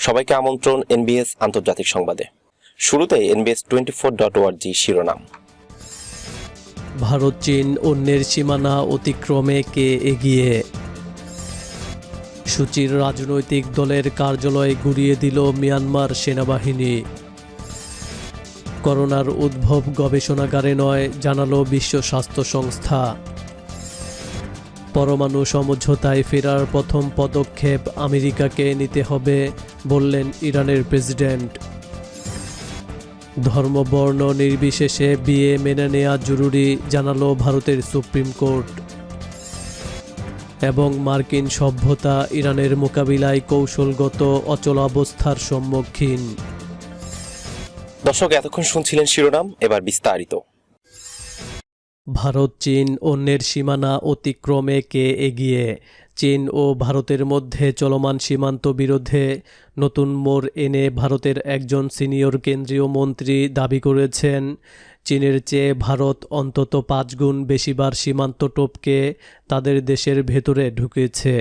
সবাইকে আমন্ত্রণ এনবিএস আন্তর্জাতিক সংবাদে। শুরুতে NBS24.org শিরোনাম। ভারত চীন অন্যের সীমানা অতিক্রমে কে এগিয়ে? সূচির রাজনৈতিক দলের কার্যালয় গুড়িয়ে দিল মিয়ানমার সেনাবাহিনী। করোনার উদ্ভব গবেষণাগারে নয়, জানালো বিশ্ব স্বাস্থ্য সংস্থা। পরমাণু সমঝোতায় ফেরার প্রথম পদক্ষেপ আমেরিকাকে নিতে হবে, বললেন ইরানের প্রেসিডেন্ট। ধর্মবর্ণ নির্বিশেষে বিয়ে মেনে নেওয়া জরুরি, জানালো ভারতের সুপ্রিম কোর্ট। এবং মার্কিন সভ্যতা ইরানের মোকাবিলায় কৌশলগত অচলাবস্থার সম্মুখীন। দর্শক, এতক্ষণ শুনছিলেন শিরোনাম, এবার বিস্তারিত। ভারত চীন অন্যের সীমানা অতিক্রমে কে এগিয়ে? চীন ও ভারতের মধ্যে চলমান সীমান্ত বিরোধে নতুন মোড় এনে ভারতের একজন সিনিয়র কেন্দ্রীয় মন্ত্রী দাবি করেছেন, চীনের চেয়ে ভারত অন্তত 5 গুণ বেশিবার সীমান্ত টপকে তাদের দেশের ভেতরে ঢুকেছে।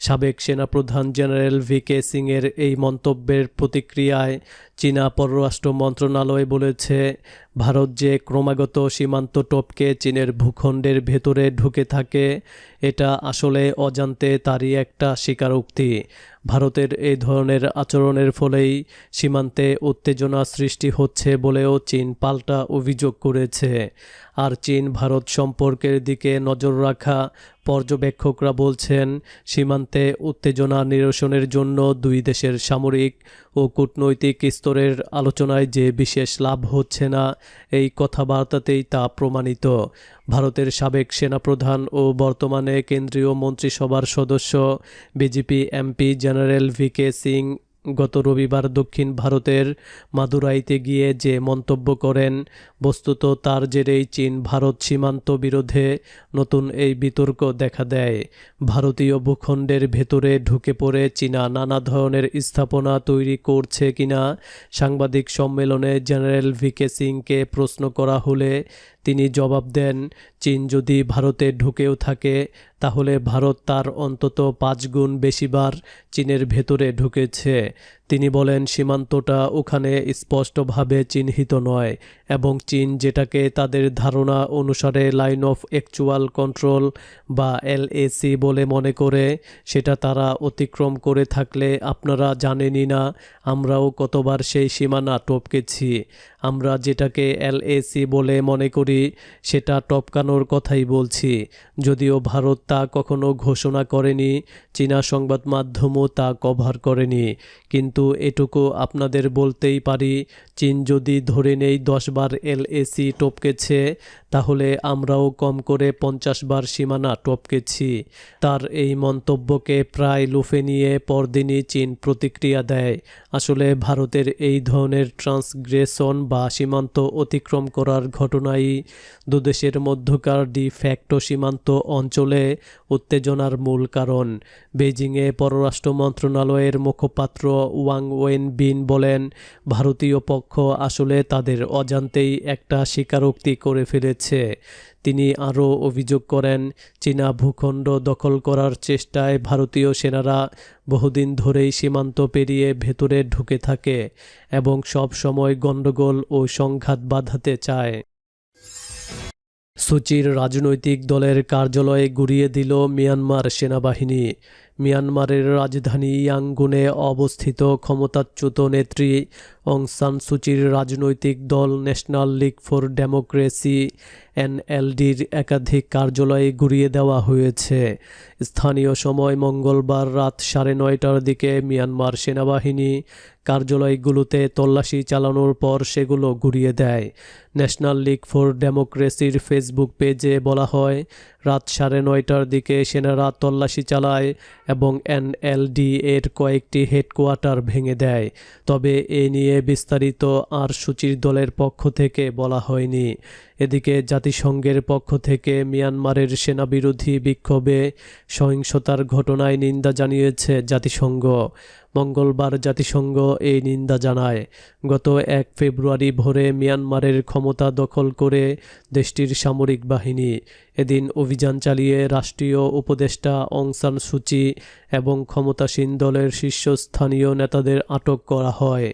সাবেক সেনাপ্রধান জেনারেল VK সিংয়ের এই মন্তব্যের প্রতিক্রিয়ায় চীনা পররাষ্ট্র মন্ত্রণালয় বলেছে, ভারত যে ক্রমাগত সীমান্ত টপকে চীনের ভূখণ্ডের ভেতরে ঢুকে থাকে, এটা আসলে অজান্তে তারই একটা স্বীকারোক্তি। ভারতের এই ধরনের আচরণের ফলেই সীমান্তে উত্তেজনা সৃষ্টি হচ্ছে বলেও চীন পাল্টা অভিযোগ করেছে। আর চীন ভারত সম্পর্কের দিকে নজর রাখা পর্যবেক্ষকরা বলছেন, সীমান্তে উত্তেজনা নিরসনের জন্য দুই দেশের সামরিক ও কূটনৈতিক স্তরের আলোচনায় যে বিশেষ লাভ হচ্ছে না, এই কথাবার্তাতেই তা প্রমাণিত। ভারতের সাবেক সেনাপ্রধান ও বর্তমানে কেন্দ্রীয় মন্ত্রিসভার সদস্য BJP MP general VK Singh গত রবিবার দক্ষিণ ভারতের মাদুরাইতে গিয়ে যে মন্তব্য করেন, বস্তুত তার জেরেই চীন ভারত সীমান্ত বিরোধে নতুন এই বিতর্ক দেখা দেয়। ভারতীয় ভূখণ্ডের ভেতরে ঢুকে পড়ে চীনা নানা ধরনের স্থাপনা তৈরি করছে কিনা সাংবাদিক সম্মেলনে জেনারেল VK সিংকে প্রশ্ন করা হলে তিনি জবাব দেন, চীন যদি ভারতে ঢুকেও থাকে তাহলে ভারত তার অন্তত 5 গুণ বেশিবার চীনের ভেতরে ঢুকেছে। তিনি বলেন, সীমান্তটা ওখানে স্পষ্টভাবে চিহ্নিত নয় এবং চীন যেটাকে তাদের ধারণা অনুসারে লাইন অফ অ্যাকচুয়াল কন্ট্রোল বা LAC বলে মনে করে, সেটা তারা অতিক্রম করে থাকলে আপনারা জানেনই না আমরাও কতবার সেই সীমানা টপকেছি। আমরা যেটাকে LAC বলে মনে করি সেটা টপকানোর কথাই বলছি। যদিও ভারত তা কখনো ঘোষণা করেনি, চীনা সংবাদ মাধ্যমও তা কভার করেনি, কিন্তু এটুকু আপনাদের বলতেই পারি, চীন যদি ধরে নেই 10 বার LAC টপকেছে, তাহলে আমরাও কম করে 50 বার সীমানা টপকেছি। তার এই মন্তব্যকে প্রায় লুফে নিয়ে পরদিনই চীন প্রতিক্রিয়া দেয়। আসলে ভারতের এই ধরনের ট্রান্সগ্রেশন বা সীমান্ত অতিক্রম করার ঘটনাই দুদেশের মধ্যকার ডি-ফ্যাক্টো সীমান্ত অঞ্চলে উত্তেজনার মূল কারণ। বেইজিংয়ে পররাষ্ট্র মন্ত্রণালয়ের মুখপাত্র ওয়াং ওয়েনবিন বলেন, ভারতীয় পক্ষ আসলে তাদের অজান্তেই একটা স্বীকারোক্তি করে ফেলেছে। তিনি আরও অভিযোগ করেন, চীনা ভূখণ্ড দখল করার চেষ্টায় ভারতীয় সেনারা বহুদিন ধরেই সীমান্ত পেরিয়ে ভেতরে ঢুকে থাকে এবং সব সময় গণ্ডগোল ও সংঘাত বাধাতে চায়। সূচির রাজনৈতিক দলের কার্যালয়ে গুড়িয়ে দিল মিয়ানমার সেনাবাহিনী। মিয়ানমারের রাজধানী ইয়াঙ্গুনে অবস্থিত ক্ষমতাচ্যুত নেত্রী অং সান সুচির রাজনৈতিক দল ন্যাশনাল লীগ ফর ডেমোক্রেসি NLDর একাধিক কার্যালয়ে গুড়িয়ে দেওয়া হয়েছে। স্থানীয় সময় মঙ্গলবার রাত 9:30টার দিকে মিয়ানমার সেনাবাহিনী কার্যালয়গুলোতে তল্লাশি চালানোর পর সেগুলো গুড়িয়ে দেয়। ন্যাশনাল লীগ ফর ডেমোক্রেসির ফেসবুক পেজে বলা হয়, রাত 9:30টার দিকে সেনারা তল্লাশি চালায় এবং NLD এর কয়েকটি হেডকোয়ার্টার ভেঙে দেয়। তবে এ নিয়ে বিস্তারিত আর সূচির দলের পক্ষ থেকে বলা হয়নি। এদিকে জাতিসংঘের পক্ষ থেকে মিয়ানমারের সেনাবিরোধী বিক্ষোভে সহিংসতার ঘটনায় নিন্দা জানিয়েছে জাতিসংঘ। মঙ্গলবার জাতিসংঘ এই নিন্দা জানায়। গত 1 ফেব্রুয়ারি ভোরে মিয়ানমারের ক্ষমতা দখল করে দেশটির সামরিক বাহিনী এদিন অভিযান চালিয়ে রাষ্ট্রীয় উপদেষ্টা অং সান সুচি এবং ক্ষমতাসীন দলের শীর্ষস্থানীয় নেতাদের আটক করা হয়।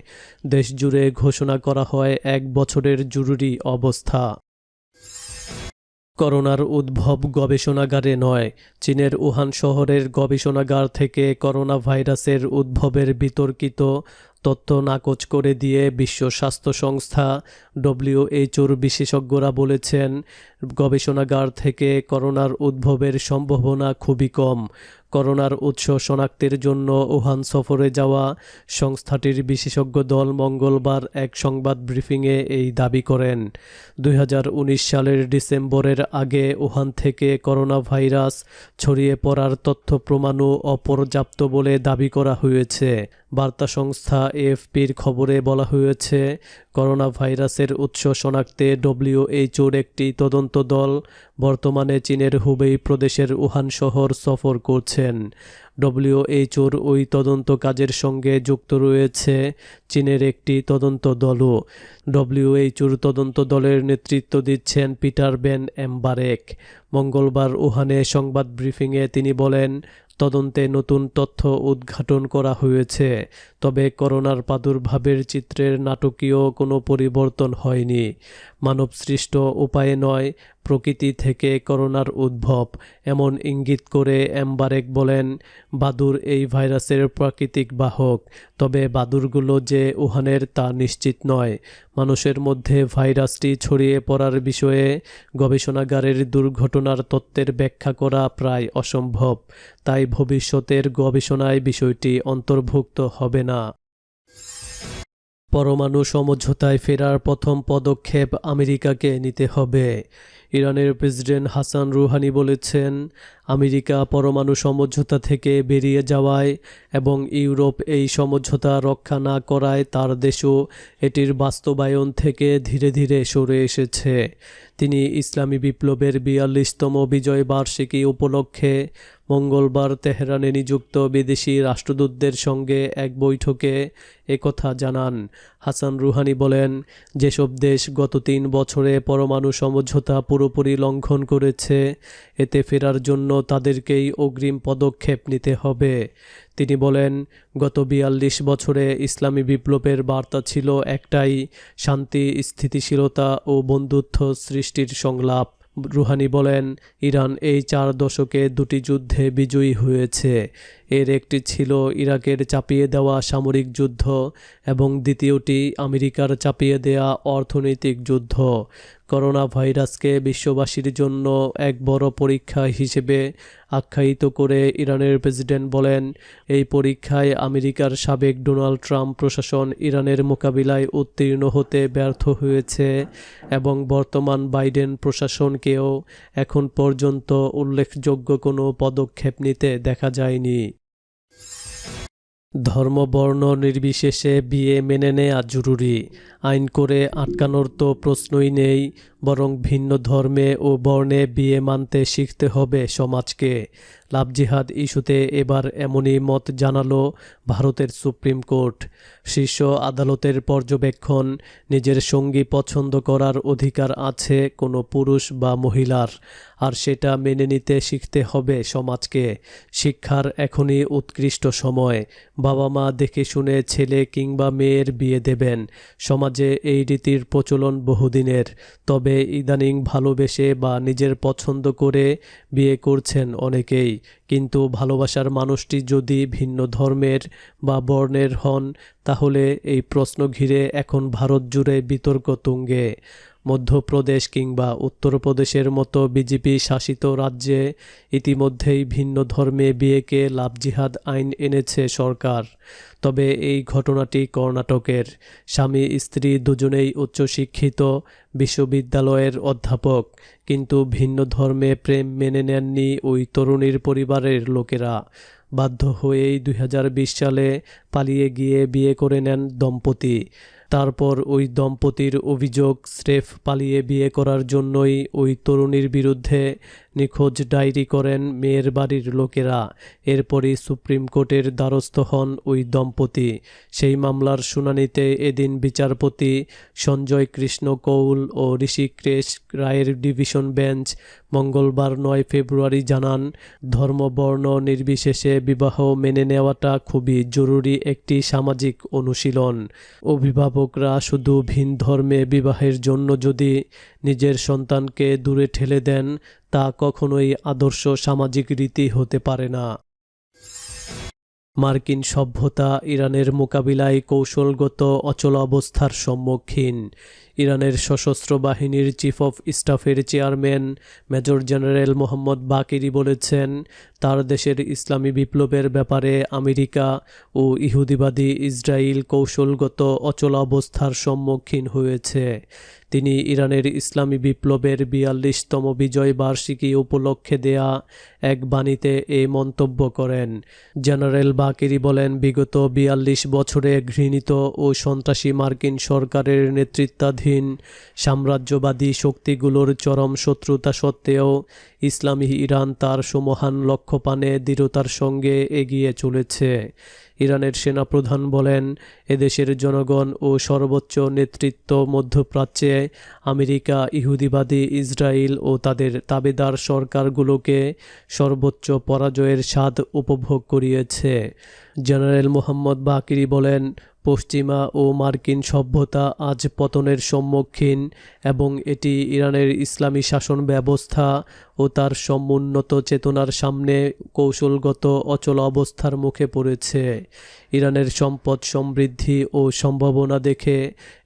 দেশজুড়ে ঘোষণা করা হয় 1 বছরের জরুরি অবস্থা। করোনার উদ্ভব গবেষণাগারে নয়, চীনের উহান শহরের গবেষণাগার থেকে করোনা ভাইরাসের উদ্ভবের বিতর্কিত তথ্য নাকচ করে দিয়ে বিশ্ব স্বাস্থ্য সংস্থা WHO বিশেষজ্ঞরা বলেছেন, গবেষণাগার থেকে করোনার উদ্ভবের সম্ভাবনা খুবই কম। করোনার উৎস শনাক্তের জন্য উহান সফরে যাওয়া সংস্থাটির বিশেষজ্ঞ দল মঙ্গলবার এক সংবাদ ব্রিফিংয়ে এই দাবি করেন। 2019 সালের ডিসেম্বরের আগে উহান থেকে করোনা ভাইরাস ছড়িয়ে পড়ার তথ্য প্রমাণও অপর্যাপ্ত বলে দাবি করা হয়েছে। বার্তা সংস্থা AFPর খবরে বলা হয়েছে, করোনা ভাইরাসের উৎস শনাক্তে WHOর একটি তদন্ত দল বর্তমানে চীনের হুবেই প্রদেশের উহান শহর সফর করছেন। WHOর ওই তদন্ত কাজের সঙ্গে যুক্ত রয়েছে চীনের একটি তদন্ত দলও। WHOর তদন্ত দলের নেতৃত্ব দিচ্ছেন পিটার বেন এমবারেক। মঙ্গলবার উহানে সংবাদ ব্রিফিংয়ে তিনি বলেন, তদন্তে নতুন তথ্য উদ্ঘাটন করা হয়েছে, তবে করোনার প্রাদুর্ভাবের চিত্রের নাটকীয় কোনো পরিবর্তন হয়নি। মানবসৃষ্ট উপায়ে নয়, প্রকৃতি থেকে করোনার উদ্ভব এমন ইঙ্গিত করে এমবারেক বলেন, বাদুড় এই ভাইরাসের প্রাকৃতিক বাহক, তবে বাদুড়গুলো যে উহানের তা নিশ্চিত নয়। মানুষের মধ্যে ভাইরাসটি ছড়িয়ে পড়ার বিষয়ে গবেষণাগারের দুর্ঘটনার তত্ত্বের ব্যাখ্যা করা প্রায় অসম্ভব, তাই ভবিষ্যতের গবেষণায় বিষয়টি অন্তর্ভুক্ত হবে না। পরমাণু সমঝোতায় ফেরার প্রথম পদক্ষেপ আমেরিকাকে নিতে হবে। ইরানের প্রেসিডেন্ট হাসান রুহানি বলেছেন, আমেরিকা পরমাণু সমঝোতা থেকে বেরিয়ে যাওয়ায় এবং ইউরোপ এই সমঝোতা রক্ষা না করায় তার দেশও এটির বাস্তবায়ন থেকে ধীরে ধীরে সরে এসেছে। তিনি ইসলামী বিপ্লবের 42তম বিজয় বার্ষিকী উপলক্ষে মঙ্গলবার তেহরানে নিযুক্ত বিদেশি রাষ্ট্রদূতদের সঙ্গে এক বৈঠকে একথা জানান। হাসান রুহানি বলেন, যেসব দেশ গত 3 বছরে পরমাণু সমঝোতা পুরোপুরি লঙ্ঘন করেছে, এতে ফেরার জন্য তাদেরকেই অগ্রিম পদক্ষেপ নিতে হবে। তিনি বলেন, গত 42 বছরে ইসলামী বিপ্লবের বার্তা ছিল একটাই, শান্তি, স্থিতিশীলতা ও বন্ধুত্ব সৃষ্টির সংলাপ। রুহানি বলেন, ইরান এই 4 দশকে 2টি যুদ্ধে বিজয়ী হয়েছে। এর একটি ছিল ইরাকের চাপিয়ে দেওয়া সামরিক যুদ্ধ এবং দ্বিতীয়টি আমেরিকার চাপিয়ে দেওয়া অর্থনৈতিক যুদ্ধ। করোনা ভাইরাসকে বিশ্ববাসীর জন্য এক বড় পরীক্ষা হিসেবে আখ্যায়িত করে ইরানের প্রেসিডেন্ট বলেন, এই পরীক্ষায় আমেরিকার সাবেক ডোনাল্ড ট্রাম্প প্রশাসন ইরানের মোকাবিলায় উত্তীর্ণ হতে ব্যর্থ হয়েছে এবং বর্তমান বাইডেন প্রশাসনকেও এখন পর্যন্ত উল্লেখযোগ্য কোনো পদক্ষেপ নিতে দেখা যায়নি। ধর্ম বর্ণ নির্বিশেষে বিয়ে মেনে নেওয়া জরুরি। আইন করে আটকানোর তো প্রশ্নই নেই, বরং ভিন্ন ধর্মে ও বর্ণে বিয়ে মানতে শিখতে হবে সমাজকে। লাভ জিহাদ ইস্যুতে এবার এমনই মত জানালো ভারতের সুপ্রিম কোর্ট। শীর্ষ আদালতের পর্যবেক্ষণ, নিজের সঙ্গী পছন্দ করার অধিকার আছে কোনো পুরুষ বা মহিলার, আর সেটা মেনে নিতে শিখতে হবে সমাজকে। শিক্ষার এখনই উৎকৃষ্ট সময়। বাবা মা দেখে শুনে ছেলে কিংবা মেয়ের বিয়ে দেবেন। সমাজে এই রীতির প্রচলন বহুদিনের, তবে ইদানিং ভালোবেসে বা নিজের পছন্দ করে বিয়ে করছেন অনেকেই। কিন্তু ভালোবাসার মানুষটি যদি ভিন্ন ধর্মের বা বর্ণের হন, তাহলে এই প্রশ্ন ঘিরে এখন ভারত জুড়ে বিতর্ক তুঙ্গে। মধ্যপ্রদেশ কিংবা উত্তরপ্রদেশের মতো বিজেপি শাসিত রাজ্যে ইতিমধ্যেই ভিন্ন ধর্মে বিয়েকে লাভ জিহাদ আইন এনেছে সরকার। তবে এই ঘটনাটি কর্ণাটকের। স্বামী স্ত্রী দুজনেই উচ্চশিক্ষিত, বিশ্ববিদ্যালয়ের অধ্যাপক, কিন্তু ভিন্ন ধর্মে প্রেম মেনে নেননি ওই তরুণীর পরিবারের লোকেরা। বাধ্য হয়েই 2020 সালে পালিয়ে গিয়ে বিয়ে করে নেন দম্পতি। তারপর ওই দম্পতির অভিযোগ, স্রেফ পালিয়ে বিয়ে করার জন্যই ওই তরুণীর বিরুদ্ধে নিখোঁজ ডায়েরি করেন মেয়ের বাড়ির লোকেরা। এরপরই সুপ্রিম কোর্টের দ্বারস্থ হন ওই দম্পতি। সেই মামলার শুনানিতে এদিন বিচারপতি সঞ্জয় কৃষ্ণ কৌল ও ঋষিকেশ রায়ের ডিভিশন বেঞ্চ মঙ্গলবার 9 ফেব্রুয়ারি জানান, ধর্মবর্ণ নির্বিশেষে বিবাহ মেনে নেওয়াটা খুবই জরুরি একটি সামাজিক অনুশীলন। অভিভাবকরা শুধু ভিন ধর্মে বিবাহের জন্য যদি নিজের সন্তানকে দূরে ঠেলে দেন, তা কখনোই আদর্শ সামাজিক রীতি হতে পারে না। মার্কিন সভ্যতা ইরানের মোকাবিলায় কৌশলগত অচলাবস্থার সম্মুখীন। ইরানের সশস্ত্র বাহিনীর চিফ অফ স্টাফের chairman major general Mohammad Bagheri বলেছেন, তার দেশের ইসলামী বিপ্লবের ব্যাপারে আমেরিকা ও ইহুদিবাদী ইসরায়েল কৌশলগত অচলাবস্থার সম্মুখীন হয়েছে। তিনি ইরানের ইসলামী বিপ্লবের 42তম বিজয় বার্ষিকী উপলক্ষে দেয়া এক বাণীতে এই মন্তব্য করেন। জেনারেল বাকিরি বলেন, বিগত 42 বছরে ঘৃণিত ও সন্ত্রাসী মার্কিন সরকারের নেতৃত্বাধীন সাম্রাজ্যবাদী শক্তিগুলোর চরম শত্রুতা সত্ত্বেও ইসলামী ইরান তার সুমহান লক্ষ্যপানে দৃঢ়তার সঙ্গে এগিয়ে চলেছে। ইরানের সেনাপ্রধান বলেন, এদেশের জনগণ ও সর্বোচ্চ নেতৃত্ব মধ্যপ্রাচ্যে আমেরিকা, ইহুদিবাদী ইসরায়েল ও তাদের তাবেদার সরকারগুলোকে সর্বোচ্চ পরাজয়ের স্বাদ উপভোগ করিয়েছে। জেনারেল মোহাম্মদ বাকিরি বলেন, পশ্চিমা ও মার্কিন সভ্যতা আজ পতনের সম্মুখীন এবং এটি ইরানের ইসলামী শাসন ব্যবস্থা ও তার সমুন্নত চেতনার সামনে কৌশলগত অচল অবস্থার মুখে পড়েছে। ইরানের সম্পদ সমৃদ্ধি ও সম্ভাবনা দেখে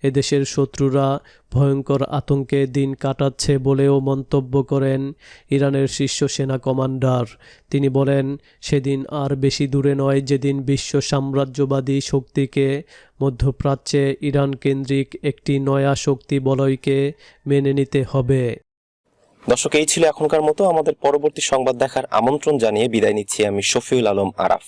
এদেশের শত্রুরা ভয়ঙ্কর আতঙ্কে দিন কাটাচ্ছে বলেও মন্তব্য করেন ইরানের শীর্ষ সেনা কমান্ডার। তিনি বলেন, সেদিন আর বেশি দূরে নয় যেদিন বিশ্ব সাম্রাজ্যবাদী শক্তিকে মধ্যপ্রাচ্যে ইরান কেন্দ্রিক একটি নয়া শক্তি বলয়কে মেনে নিতে হবে। দর্শক, এই ছিল এখনকার মতো। আমাদের পরবর্তী সংবাদ দেখার আমন্ত্রণ জানিয়ে বিদায় নিচ্ছি আমি শফিউল আলম আরাফ।